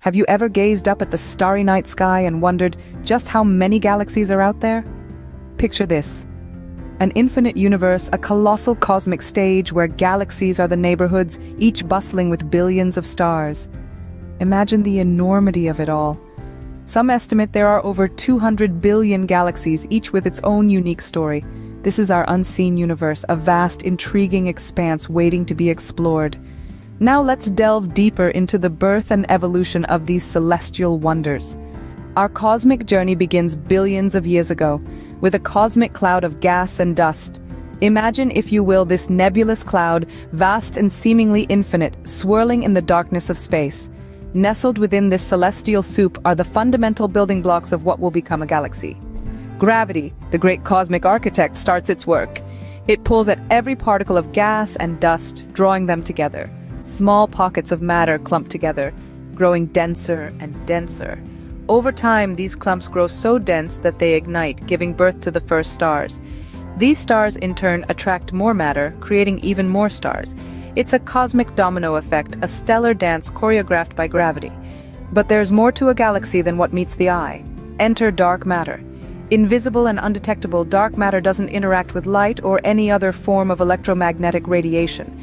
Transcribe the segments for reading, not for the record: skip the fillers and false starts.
Have you ever gazed up at the starry night sky and wondered just how many galaxies are out there? Picture this: an infinite universe, a colossal cosmic stage where galaxies are the neighborhoods, each bustling with billions of stars. Imagine the enormity of it all. Some estimate there are over 200 billion galaxies, each with its own unique story. This is our unseen universe, a vast, intriguing expanse waiting to be explored. Now let's delve deeper into the birth and evolution of these celestial wonders. Our cosmic journey begins billions of years ago, with a cosmic cloud of gas and dust. Imagine, if you will, this nebulous cloud, vast and seemingly infinite, swirling in the darkness of space. Nestled within this celestial soup are the fundamental building blocks of what will become a galaxy. Gravity, the great cosmic architect, starts its work. It pulls at every particle of gas and dust, drawing them together. Small pockets of matter clump together, growing denser and denser. Over time, these clumps grow so dense that they ignite, giving birth to the first stars. These stars, in turn, attract more matter, creating even more stars. It's a cosmic domino effect, a stellar dance choreographed by gravity. But there's more to a galaxy than what meets the eye. Enter dark matter. Invisible and undetectable, dark matter doesn't interact with light or any other form of electromagnetic radiation.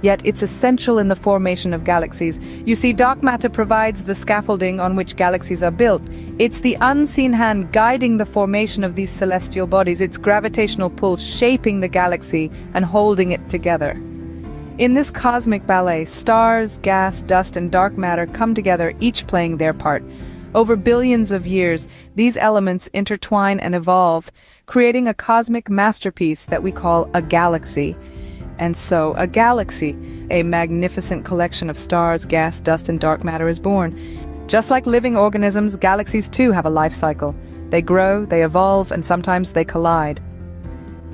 Yet it's essential in the formation of galaxies. You see, dark matter provides the scaffolding on which galaxies are built. It's the unseen hand guiding the formation of these celestial bodies, its gravitational pull shaping the galaxy and holding it together. In this cosmic ballet, stars, gas, dust, and dark matter come together, each playing their part. Over billions of years, these elements intertwine and evolve, creating a cosmic masterpiece that we call a galaxy. And so, a galaxy, a magnificent collection of stars, gas, dust, and dark matter, is born. Just like living organisms, galaxies too have a life cycle. They grow, they evolve, and sometimes they collide.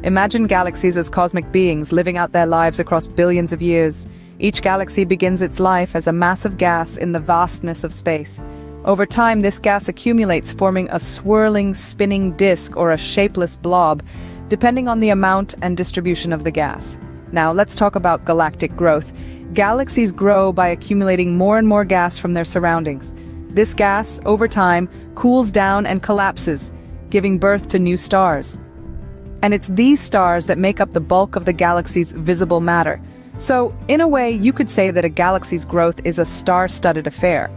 Imagine galaxies as cosmic beings living out their lives across billions of years. Each galaxy begins its life as a mass of gas in the vastness of space. Over time, this gas accumulates, forming a swirling, spinning disk or a shapeless blob, depending on the amount and distribution of the gas. Now, let's talk about galactic growth. Galaxies grow by accumulating more and more gas from their surroundings. This gas, over time, cools down and collapses, giving birth to new stars. And it's these stars that make up the bulk of the galaxy's visible matter. So, in a way, you could say that a galaxy's growth is a star-studded affair.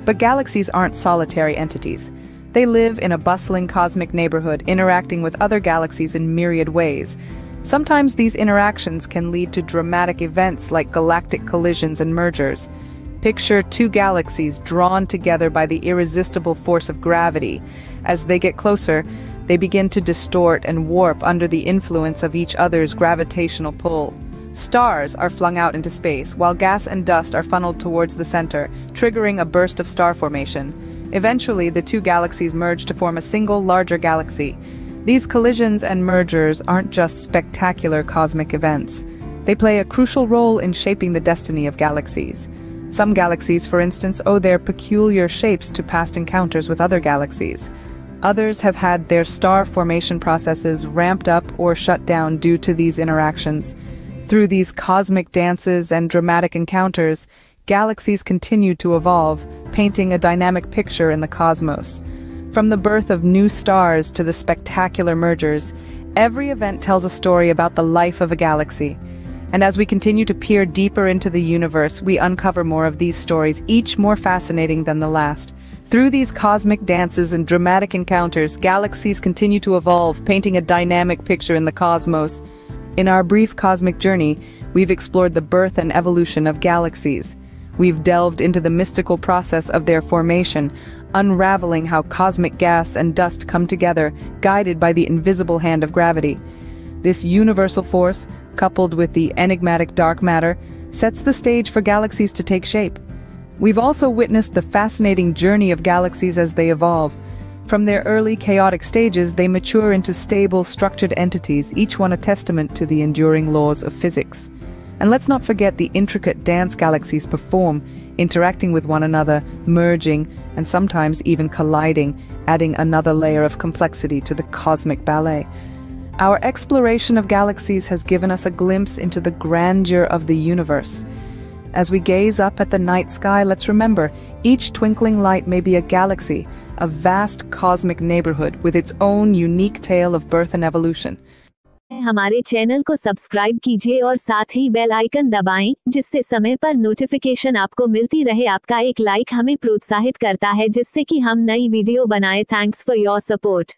But galaxies aren't solitary entities. They live in a bustling cosmic neighborhood, interacting with other galaxies in myriad ways. Sometimes these interactions can lead to dramatic events like galactic collisions and mergers. Picture two galaxies drawn together by the irresistible force of gravity. As they get closer, they begin to distort and warp under the influence of each other's gravitational pull. Stars are flung out into space, while gas and dust are funneled towards the center, triggering a burst of star formation. Eventually, the two galaxies merge to form a single, larger galaxy. These collisions and mergers aren't just spectacular cosmic events. They play a crucial role in shaping the destiny of galaxies. Some galaxies, for instance, owe their peculiar shapes to past encounters with other galaxies. Others have had their star formation processes ramped up or shut down due to these interactions. Through these cosmic dances and dramatic encounters, galaxies continue to evolve, painting a dynamic picture in the cosmos. From the birth of new stars to the spectacular mergers, every event tells a story about the life of a galaxy. And as we continue to peer deeper into the universe, we uncover more of these stories, each more fascinating than the last. Through these cosmic dances and dramatic encounters, galaxies continue to evolve, painting a dynamic picture in the cosmos. In our brief cosmic journey, we've explored the birth and evolution of galaxies. We've delved into the mystical process of their formation, unraveling how cosmic gas and dust come together, guided by the invisible hand of gravity. This universal force, coupled with the enigmatic dark matter, sets the stage for galaxies to take shape. We've also witnessed the fascinating journey of galaxies as they evolve. From their early chaotic stages, they mature into stable, structured entities, each one a testament to the enduring laws of physics. And let's not forget the intricate dance galaxies perform, interacting with one another, merging, and sometimes even colliding, adding another layer of complexity to the cosmic ballet. Our exploration of galaxies has given us a glimpse into the grandeur of the universe. As we gaze up at the night sky, let's remember, each twinkling light may be a galaxy, a vast cosmic neighborhood with its own unique tale of birth and evolution. हमारे channel को subscribe कीजिए और साथ ही bell icon दबाएं, जिससे समय पर notification आपको मिलती रहे। आपका एक लाइक हमें प्रोत्साहित करता है जिससे कि हम नई वीडियो बनाएं। Thanks for your support.